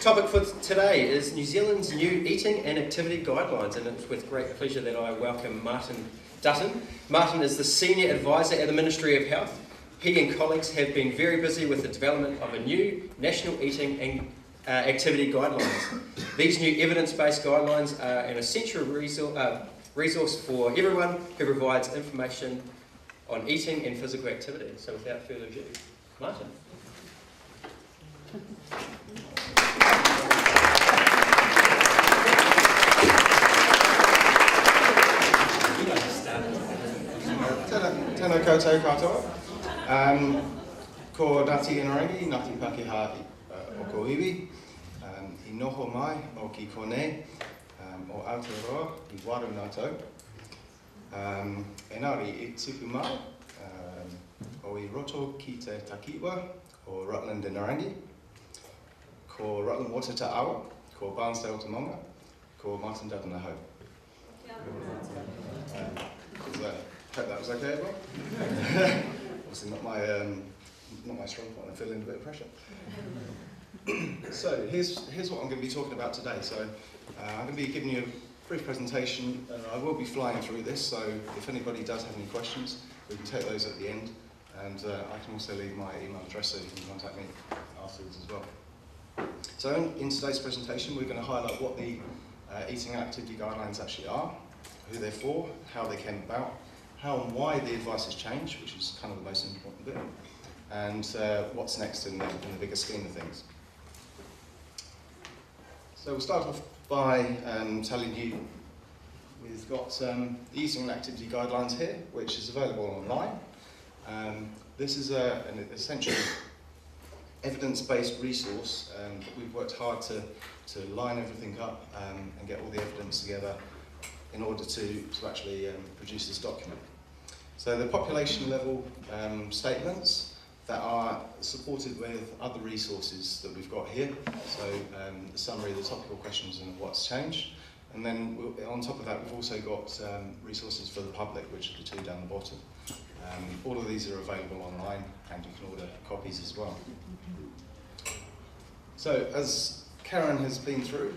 Topic for today is New Zealand's new eating and activity guidelines, and it's with great pleasure that I welcome Martin Dutton. Martin is the Senior Advisor at the Ministry of Health. He and colleagues have been very busy with the development of a new National Eating and Activity Guidelines. These new evidence-based guidelines are an essential resource for everyone who provides information on eating and physical activity. So without further ado, Martin. Tēnā koutou katoa. Ko Ngāti Inorangi, Ngāti Pākehā o ko iwi. I noho mai o ki konei o Aotearoa I waru nātou. Engari I tupu mai o I roto ki te takiwa o Rutland Inorangi. Ko Rutland Water Te Awa, ko Barnsdale Te Monga, ko Martin Dutton Aho. Hope that was okay, everyone. Obviously not my strong point. I'm feeling a bit of pressure. So here's what I'm going to be talking about today. So I'm going to be giving you a brief presentation, and I will be flying through this. So if anybody does have any questions, we can take those at the end, and I can also leave my email address so you can contact me afterwards as well. So in today's presentation, we're going to highlight what the eating and activity guidelines actually are, who they're for, how they came about, how and why the advice has changed, which is kind of the most important bit, and what's next in the bigger scheme of things. So we'll start off by telling you we've got the eating and activity guidelines here, which is available online. This is an essential evidence-based resource that we've worked hard to line everything up and get all the evidence together in order to actually produce this document. So the population level statements that are supported with other resources that we've got here. So the summary, the topical questions and what's changed. And then on top of that, we've also got resources for the public, which are the two down the bottom. All of these are available online, and you can order copies as well. So as Karen has been through,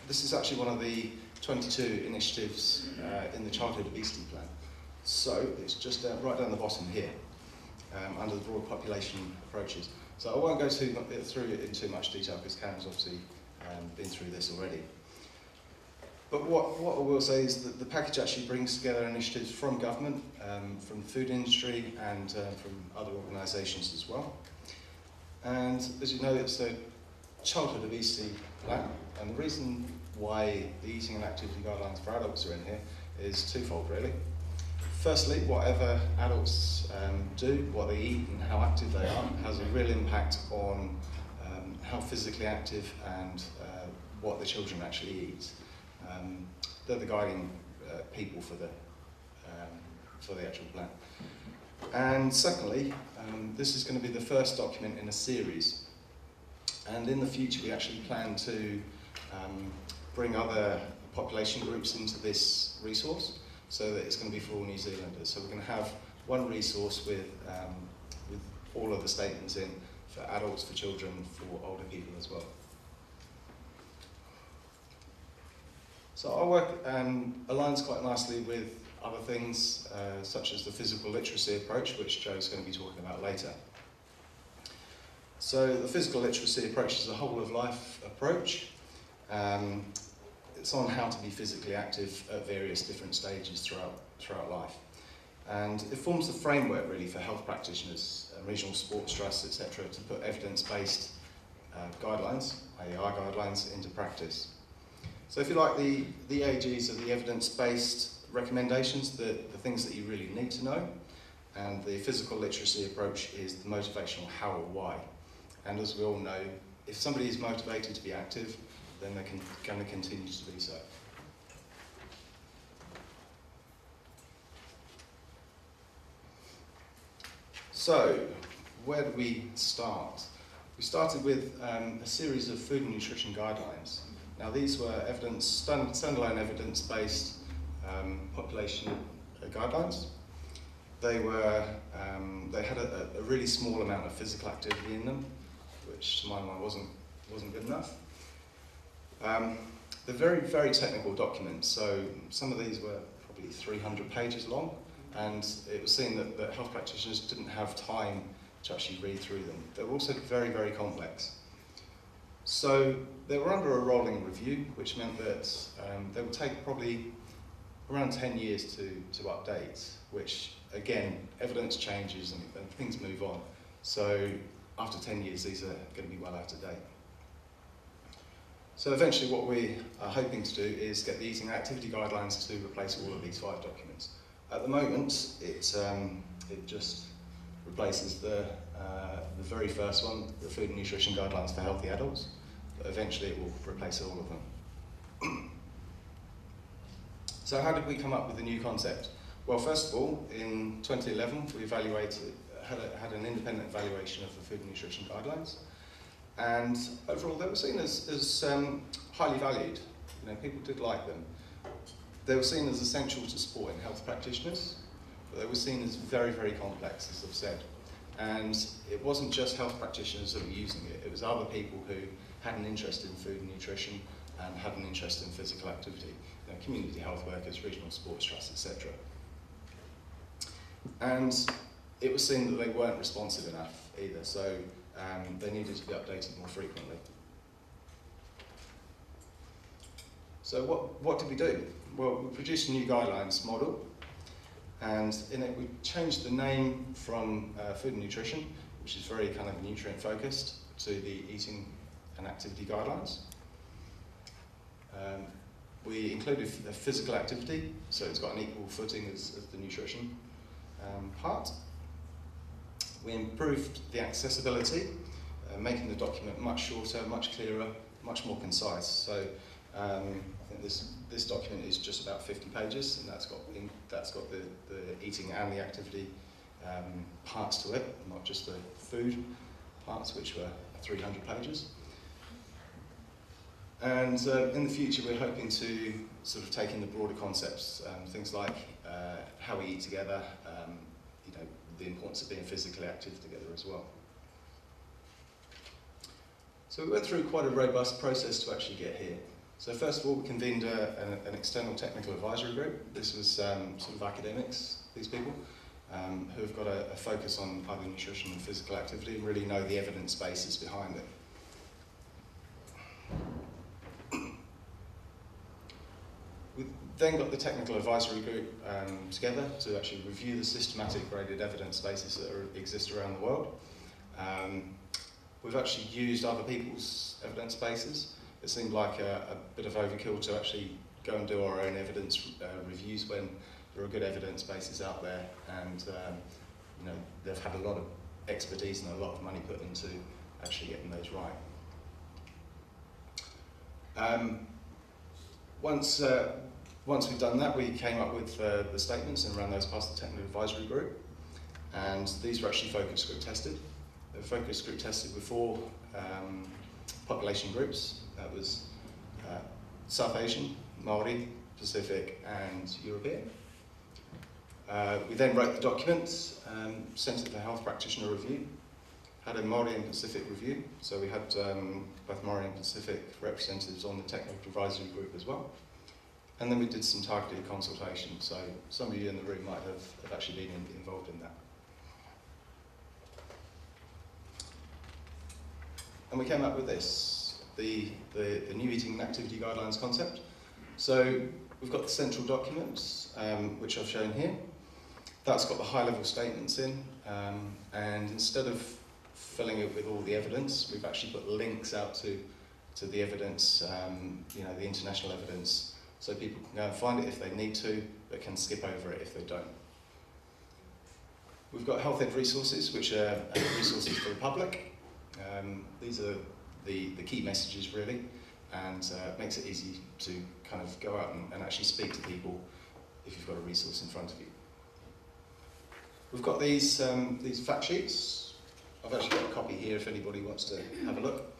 this is actually one of the 22 initiatives in the Childhood Obesity Plan. So it's just right down the bottom here, under the broad population approaches. So I won't go through it in too much detail because Karen's obviously been through this already. But what I will say is that the package actually brings together initiatives from government, from the food industry, and from other organisations as well. And as you know, it's the Childhood Obesity Plan, and the reason why the eating and activity guidelines for adults are in here is twofold, really. Firstly, whatever adults do, what they eat and how active they are, has a real impact on how physically active and what the children actually eat. They're the guiding people for the actual plan. And secondly, this is going to be the first document in a series. And in the future, we actually plan to bring other population groups into this resource, so that it's going to be for all New Zealanders. So we're going to have one resource with all of the statements in for adults, for children, for older people as well. So our work aligns quite nicely with other things, such as the physical literacy approach, which Joe's going to be talking about later. So the physical literacy approach is a whole-of-life approach. It's on how to be physically active at various different stages throughout life. And it forms the framework really for health practitioners, regional sports trusts, etc., to put evidence-based guidelines, IAR guidelines, into practice. So if you like, the AGs are the evidence-based recommendations, the things that you really need to know, and the physical literacy approach is the motivational how or why. And as we all know, if somebody is motivated to be active, then they're going to continue to do so. So, where do we start? We started with a series of food and nutrition guidelines. Now these were standalone evidence-based population guidelines. They had a really small amount of physical activity in them, which to my mind wasn't wasn't good enough. They're very, very technical documents, so some of these were probably 300 pages long, and it was seen that health practitioners didn't have time to actually read through them. They were also very, very complex. So they were under a rolling review, which meant that they would take probably around 10 years to update, which, again, evidence changes and things move on. So after 10 years, these are going to be well out of date. So eventually what we are hoping to do is get the eating and activity guidelines to replace all of these 5 documents. At the moment, it just replaces the very first one, the food and nutrition guidelines for healthy adults, but eventually it will replace all of them. So how did we come up with the new concept? Well, first of all, in 2011, we had an independent evaluation of the food and nutrition guidelines, and overall they were seen as highly valued. You know, people did like them. They were seen as essential to supporting health practitioners, but they were seen as very, very complex, as I've said. And it wasn't just health practitioners that were using it, it was other people who had an interest in food and nutrition and had an interest in physical activity, you know, community health workers, regional sports trusts, etc. And it was seen that they weren't responsive enough either, so they needed to be updated more frequently. So what did we do? Well, we produced a new guidelines model, and in it we changed the name from food and nutrition, which is very kind of nutrient focused, to the eating and activity guidelines. We included a physical activity, so it's got an equal footing as the nutrition part. We improved the accessibility, making the document much shorter, much clearer, much more concise. So I think this document is just about 50 pages, and that's got the eating and the activity parts to it, not just the food parts, which were 300 pages. And in the future, we're hoping to sort of take in the broader concepts, things like how we eat together, you know, the importance of being physically active together as well. So we went through quite a robust process to actually get here. So first of all, we convened an external technical advisory group. This was sort of academics, these people, who have got a focus on either nutrition and physical activity and really know the evidence basis behind it. We then got the technical advisory group together to actually review the systematic graded evidence bases that exist around the world. We've actually used other people's evidence bases. It seemed like a bit of overkill to actually go and do our own evidence reviews when there are good evidence bases out there, and you know, they've had a lot of expertise and a lot of money put into actually getting those right. Once we've done that, we came up with the statements and ran those past the technical advisory group, and these were actually focus group tested. They were focus group tested with 4 population groups. That was South Asian, Māori, Pacific and European. We then wrote the documents, sent it to the health practitioner review, had a Māori and Pacific review, so we had both Māori and Pacific representatives on the technical advisory group as well. And then we did some targeted consultation, so some of you in the room might have actually been involved in that. And we came up with this, the new eating and activity guidelines concept. So we've got the central documents, which I've shown here. That's got the high-level statements in, and instead of filling it with all the evidence, we've actually put links out to the evidence, you know, the international evidence, so people can go and find it if they need to, but can skip over it if they don't. We've got health ed resources, which are resources for the public. These are the key messages really, and makes it easy to kind of go out and actually speak to people if you've got a resource in front of you. We've got these fact sheets. I've actually got a copy here if anybody wants to have a look.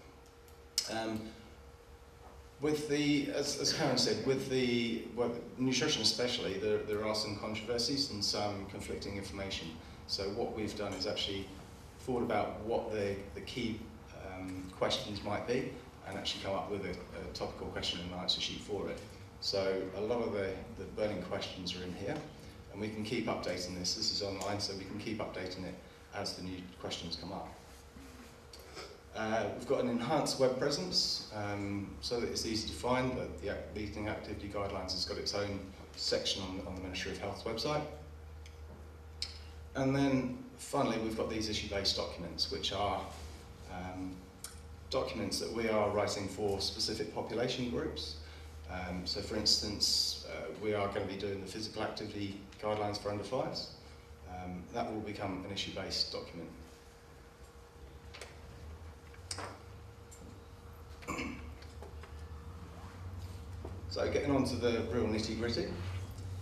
With as Karen said, with nutrition especially, there are some controversies and some conflicting information. So what we've done is actually thought about what the key questions might be, and actually come up with a topical question and answer sheet for it. So a lot of the burning questions are in here, and we can keep updating this. This is online, so we can keep updating it as the new questions come up. We've got an enhanced web presence, so that it's easy to find. The Eating Activity Guidelines has got its own section on the Ministry of Health's website. And then finally, we've got these issue-based documents, which are documents that we are writing for specific population groups. So for instance, we are going to be doing the physical activity guidelines for under 5s. That will become an issue-based document. So getting on to the real nitty-gritty,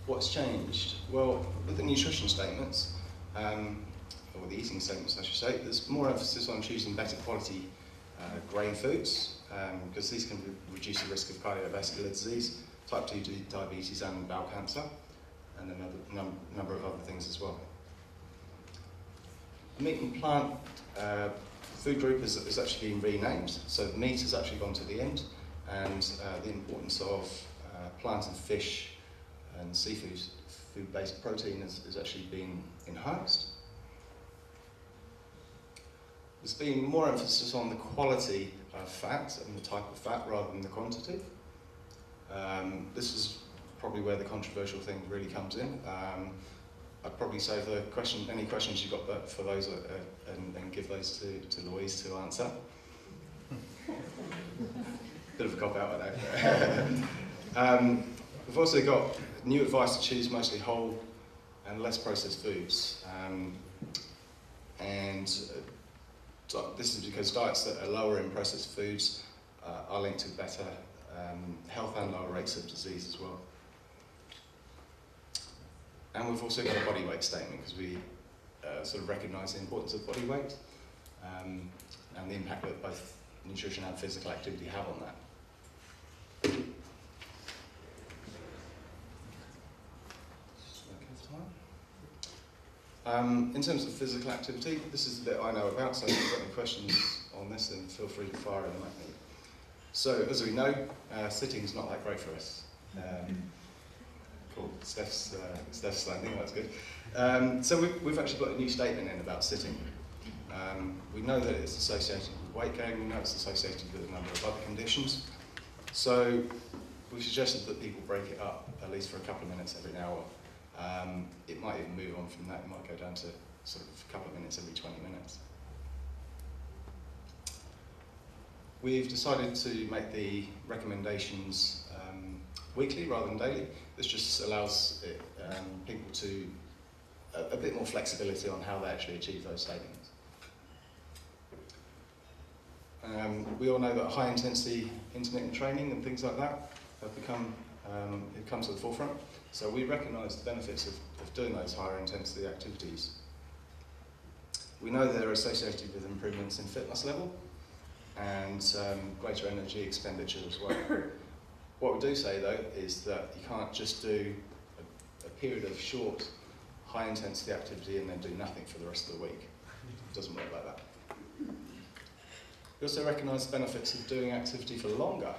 what's changed? Well, with the nutrition statements, or the eating statements I should say, there's more emphasis on choosing better quality grain foods, because these can reduce the risk of cardiovascular disease, type 2 diabetes and bowel cancer, and another number of other things as well. Meat and plant food group is actually been renamed, so meat has actually gone to the end, and the importance of plant and fish and seafood, food-based protein is actually being enhanced. There's been more emphasis on the quality of fat and the type of fat rather than the quantity. This is probably where the controversial thing really comes in. I'd probably say for any questions you've got for those and give those to Louise to answer. Bit of a cop-out, I know. We've also got new advice to choose mostly whole and less processed foods. This is because diets that are lower in processed foods are linked to better health and lower rates of disease as well. And we've also got a body weight statement, because we sort of recognise the importance of body weight and the impact that both nutrition and physical activity have on that. In terms of physical activity, this is the bit I know about, so if you've got any questions on this, then feel free to fire them at me. So, as we know, sitting's not that great for us. Cool, Steph's standing, that's good. So we've actually got a new statement in about sitting. We know that it's associated with weight gain, we know it's associated with a number of other conditions. So we suggested that people break it up, at least for a couple of minutes every hour. It might even move on from that, it might go down to sort of a couple of minutes every 20 minutes. We've decided to make the recommendations weekly rather than daily. This just allows people to a bit more flexibility on how they actually achieve those statements. We all know that high intensity intermittent training and things like that have become, it comes to the forefront. So we recognise the benefits of doing those higher intensity activities. We know they're associated with improvements in fitness level and greater energy expenditure as well. What we do say though is that you can't just do a period of short, high intensity activity and then do nothing for the rest of the week. It doesn't work like that. We also recognise the benefits of doing activity for longer.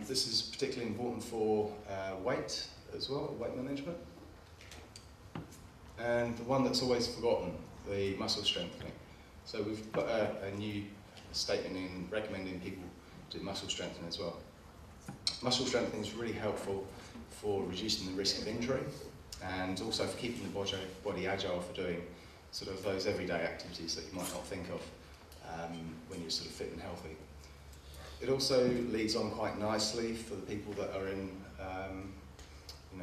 This is particularly important for weight as well, weight management. And the one that's always forgotten, the muscle strengthening. So we've put a new statement in recommending people do muscle strengthening as well. Muscle strengthening is really helpful for reducing the risk of injury and also for keeping the body agile for doing sort of those everyday activities that you might not think of when you're sort of fit and healthy. It also leads on quite nicely for the people that are in,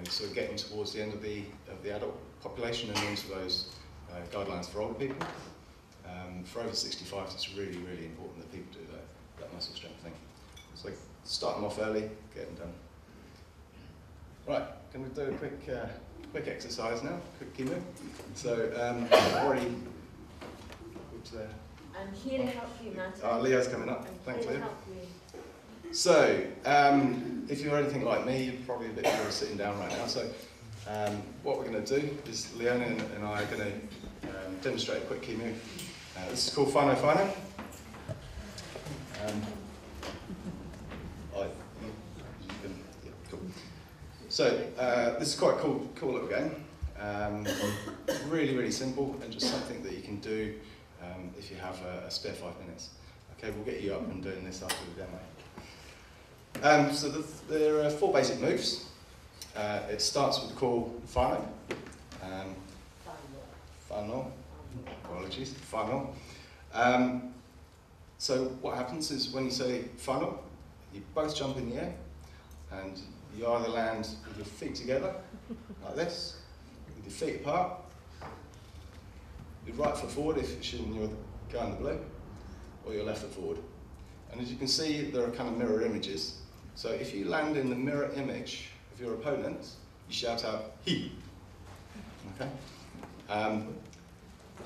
sort of getting towards the end of the adult population and into those guidelines for older people. For over 65s, it's really, really important that people do that muscle strengthening. So start them off early, get them done. Right, can we do a quick exercise now, quick chemo? So I've already put I'm here to help you, Martin. Leo's coming up. Thanks, Leo. Leo. So, if you're anything like me, you're probably a bit bored of sitting down right now. So, what we're going to do is Leona and I are going to demonstrate a quick key move. This is called Whānau Whānau. So this is quite a cool little game. Really, really simple, and just something that you can do if you have a spare 5 minutes. Okay, we'll get you up and doing this after the demo. So there are 4 basic moves. It starts with the call whānau. Whānau. Apologies, whānau. So what happens is when you say whānau, you both jump in the air, and you either land with your feet together, like this, with your feet apart, your right foot forward if you're going the blue, or your left foot forward. And as you can see, there are kind of mirror images. So if you land in the mirror image of your opponent, you shout out, he. Okay?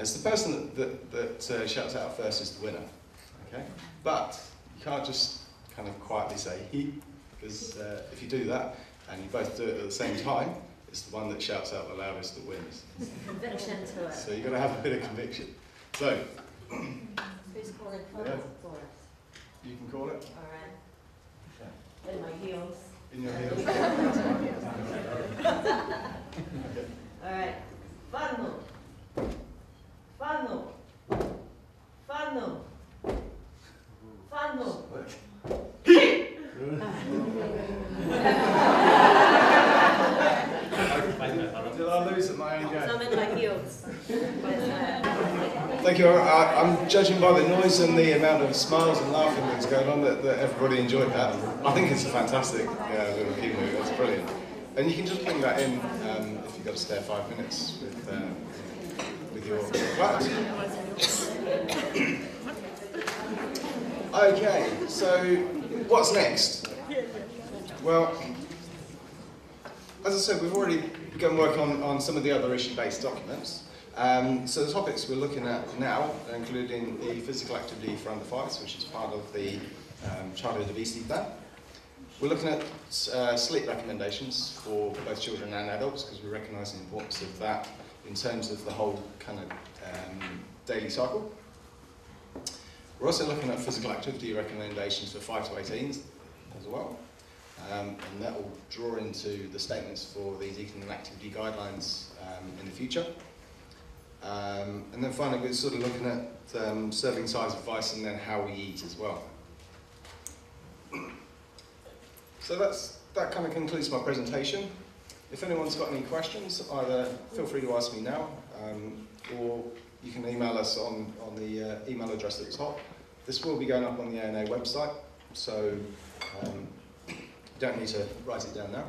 It's the person that shouts out first is the winner. Okay? But you can't just kind of quietly say he, because if you do that, and you both do it at the same time, it's the one that shouts out the loudest that wins. Conviction to it. So you've got to have a bit of conviction. So, Who's calling for Yeah. us? For us. you can call it. All right. In my heels. In your heels. All right. Whānau. Whānau. Whānau. Whānau. Did I lose at my own game? I'm in my heels. Thank you. I'm judging by the noise and the amount of smiles and laughing that's going on that everybody enjoyed that. I think it's a fantastic little key move. It's brilliant. And you can just bring that in if you've got a spare 5 minutes with your class. Okay, so what's next? Well, as I said, we've already begun work on some of the other issue-based documents. So the topics we're looking at now, including the physical activity for under 5s, which is part of the childhood obesity plan. We're looking at sleep recommendations for both children and adults, because we recognise the importance of that in terms of the whole kind of daily cycle. We're also looking at physical activity recommendations for 5 to 18s as well. And that will draw into the statements for these eating and activity guidelines in the future. And then finally, we're sort of looking at serving size advice and then how we eat as well. So that kind of concludes my presentation. If anyone's got any questions, either feel free to ask me now, or you can email us on the email address at the top. This will be going up on the ANA website, so you don't need to write it down now.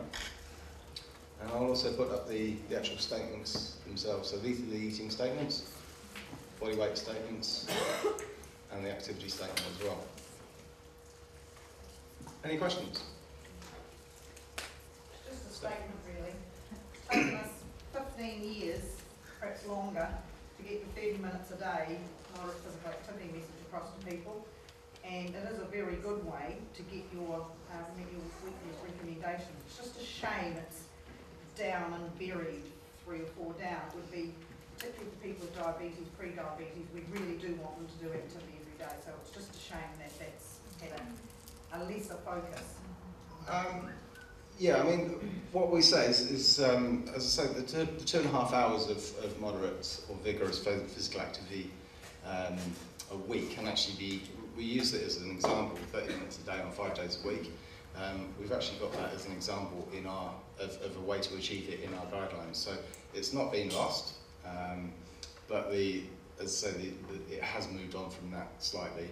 And I'll also put up the actual statements themselves. So these are the eating statements, body weight statements, and the activity statement as well. Any questions? Just a statement, really. It's taken us 15 years, perhaps longer, to get the 30 minutes a day moderate physical activity message across to people. And it is a very good way to get your weekly recommendations. It's just a shame it's down and buried 3 or 4 down. It would be, particularly for people with diabetes, pre-diabetes, we really do want them to do activity every day. So it's just a shame that that's had a lesser focus. Yeah, I mean, what we say is as I say, the 2.5 hours of moderate or vigorous physical activity a week can actually be, we use it as an example, 30 minutes a day on 5 days a week. We've actually got that as an example in our of a way to achieve it in our guidelines. So it's not been lost, but as I say, it has moved on from that slightly.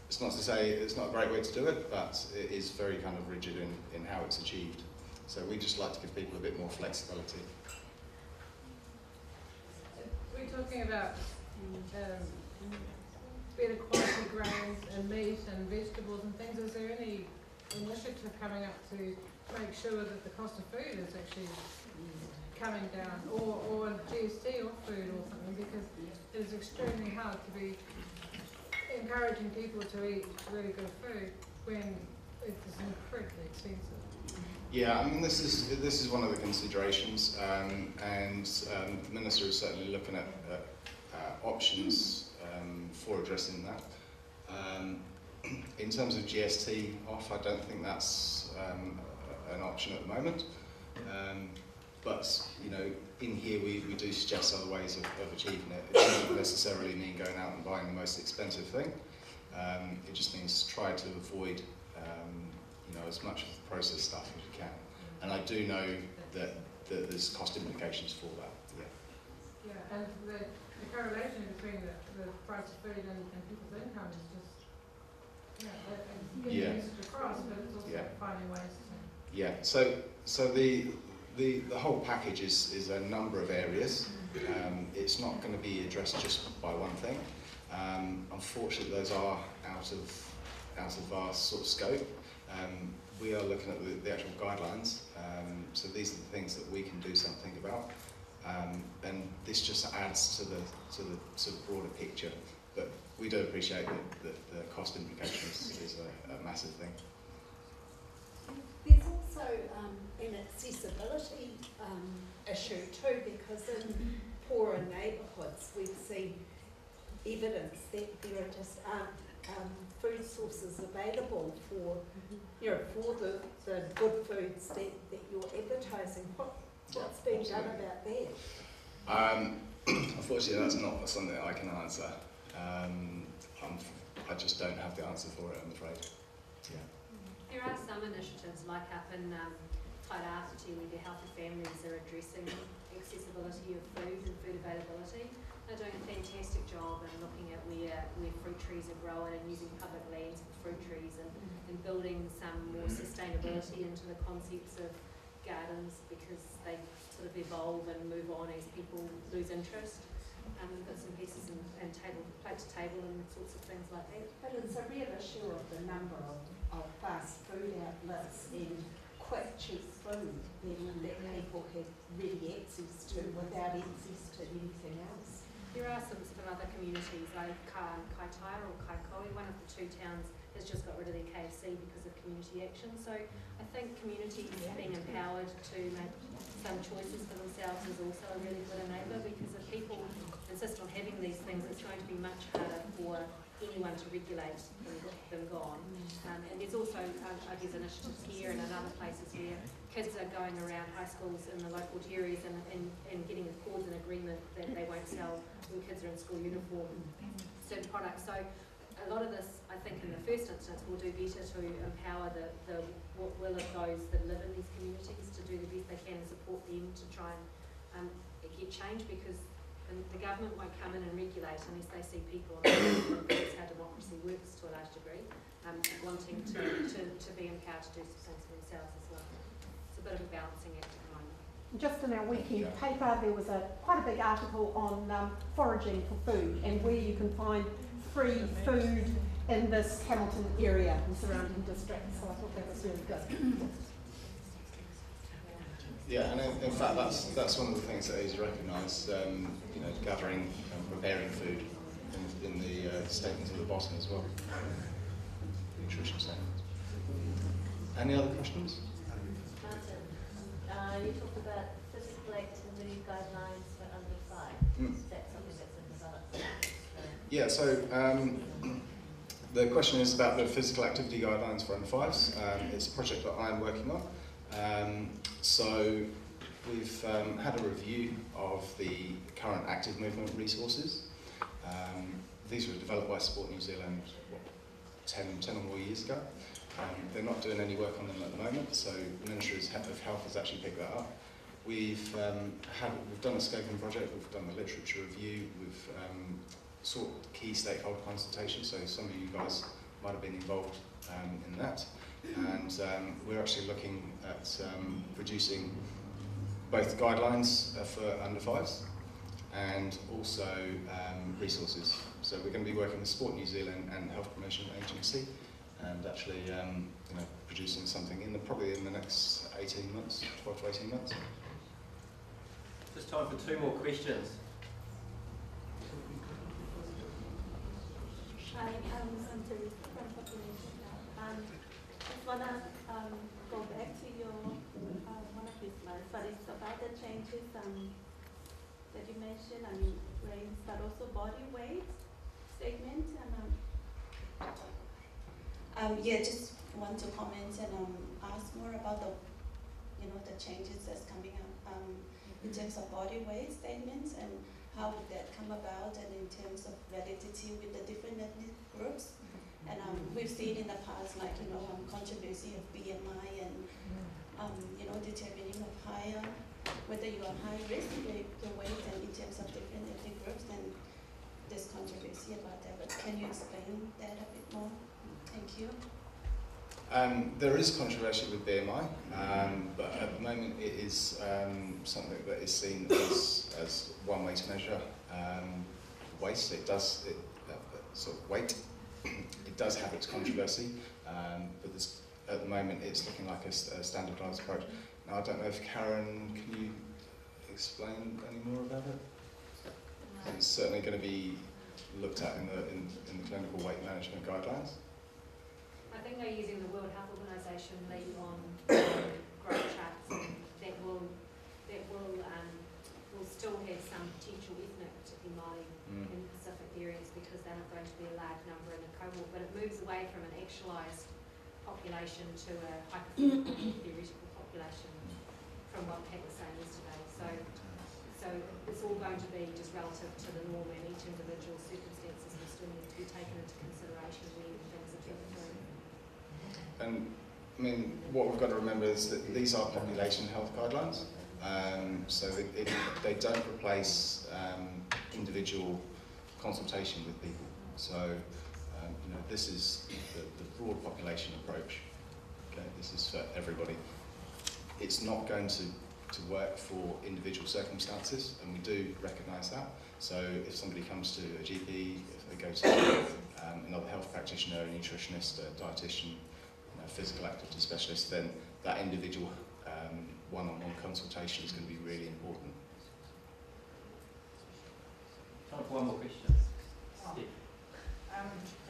It's not to say it's not a great way to do it, but it is very kind of rigid in how it's achieved. So we just like to give people a bit more flexibility. We're talking about better quality grains and meat and vegetables and things. Is there any initiative coming up to make sure that the cost of food is actually coming down, or GST or food or something, because it is extremely hard to be encouraging people to eat really good food when it is incredibly expensive. Yeah, I mean this is one of the considerations, and the Minister is certainly looking at options for addressing that. In terms of GST off, I don't think that's an option at the moment. But you know, in here we do suggest other ways of achieving it. It doesn't necessarily mean going out and buying the most expensive thing. It just means try to avoid you know, as much of the processed stuff as you can. And I do know that there's cost implications for that. Yeah. Yeah, and the correlation between the price of food and people's income is just, getting Yeah. the message across, but it's also finding ways to. Yeah. So the whole package is a number of areas. It's not going to be addressed just by one thing. Unfortunately, those are out of our sort of scope. We are looking at the actual guidelines. So these are the things that we can do something about. And this just adds to the sort of broader picture. But we do appreciate that the cost implications is a massive thing. There's also an accessibility issue too, because in poorer neighbourhoods we've seen evidence that there are just aren't food sources available for, you know, for the good foods that you're advertising. What's being done about that? Unfortunately, that's not something that I can answer. I just don't have the answer for it, I'm afraid. Yeah. There are some initiatives, like up in Tairāwhiti, where the Healthy Families are addressing accessibility of food and food availability. They're doing a fantastic job in looking at where fruit trees are growing and using public lands for fruit trees and building some more sustainability into the concepts of gardens, because they sort of evolve and move on as people lose interest. Bits and pieces and plate to table and sorts of things like that. But it's a real issue of the number of fast food outlets and quick, cheap food that people have ready access to without access to anything else. There are some sort of other communities like Kaitaia or Kaikoui, one of the two towns has just got rid of their KFC because of community action. So I think communities being empowered to make some choices for themselves is also a really good enabler, because if people insist on having these things, it's going to be much harder for anyone to regulate them gone. And there's also, I guess, initiatives here and in other places where kids are going around high schools in the local areas and getting accords and agreement that they won't sell when kids are in school uniform certain products. So a lot of this, I think, in the first instance, will do better to empower the will of those that live in these communities to do the best they can and support them to try and get change, because the government won't come in and regulate unless they see people, and that's how democracy works to a large degree, wanting to be empowered to do some things for themselves as well. It's a bit of a balancing act at the moment. Just in our weekend paper, there was quite a big article on foraging for food and where you can find free food in this Hamilton area and surrounding districts. So I thought that was really good. Yeah, and in fact, that's one of the things that is recognised. You know, gathering and preparing food in the statements at the bottom as well. Nutrition statements. Any other questions? Martin, you talked about physical activity guidelines for under 5. Is that something that's been developed? Yeah, so the question is about the physical activity guidelines for under 5s. It's a project that I'm working on. So we've had a review of the current active movement resources. These were developed by Sport New Zealand 10 or more years ago. They're not doing any work on them at the moment, so the Ministry of Health has actually picked that up. We've done a scoping project, we've done a literature review, we've sought key stakeholder consultation, so some of you guys might have been involved in that. And we're actually looking at producing both guidelines for under 5s and also resources. So we're going to be working with Sport New Zealand and Health Promotion Agency, and actually producing something probably in the next 18 months, 12 to 18 months. Just time for 2 more questions. Hi, I'm Teresa from Population Health. Just want to go back to your one of your slides, but it's about the changes that you mentioned, range, but also body weight segment. Yeah, just want to comment and ask more about the the changes that's coming up in terms of body weight statements, and how would that come about, and in terms of validity with the different ethnic groups. And we've seen in the past, like, controversy of BMI and, determining of higher, whether you are high risk, your weight, and in terms of different ethnic groups, then there's controversy about that. But can you explain that a bit more? Thank you. There is controversy with BMI, but at the moment it is something that is seen as one way to measure waste. Sort of weight. It does have its controversy, but at the moment it's looking like a standardised approach. Now, I don't know if Karen, can you explain any more about it? It's certainly going to be looked at in the clinical weight management guidelines. I think they're using the World Health Organization lead on growth charts that will still have some potential ethnic, particularly Māori in Pacific areas, because they're not going to be a large number in the cohort, but it moves away from an actualised population to a hypothetical theoretical population from what Pat was saying yesterday. So it's all going to be just relative to the norm, and each individual circumstances will still need to be taken into consideration when things are put through. And I mean, what we've got to remember is that these are population health guidelines, so they don't replace individual consultation with people. So this is the broad population approach. Okay, this is for everybody. It's not going to work for individual circumstances, and we do recognise that. So if somebody comes to a GP, if they go to another health practitioner, a nutritionist, a dietitian, physical activity specialist, then that individual one-on-one consultation is going to be really important. Time for one more question.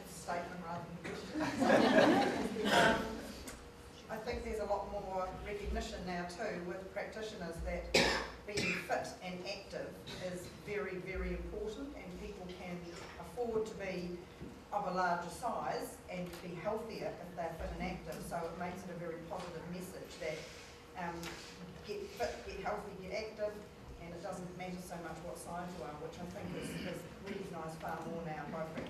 It's a statement rather than a question. I think there's a lot more recognition now too with practitioners that being fit and active is very, very important, and people can afford to be of a larger size and be healthier if they're fit and active. So it makes it a very positive message that get fit, get healthy, get active, and it doesn't matter so much what size you are, which I think is recognised far more now by practitioners.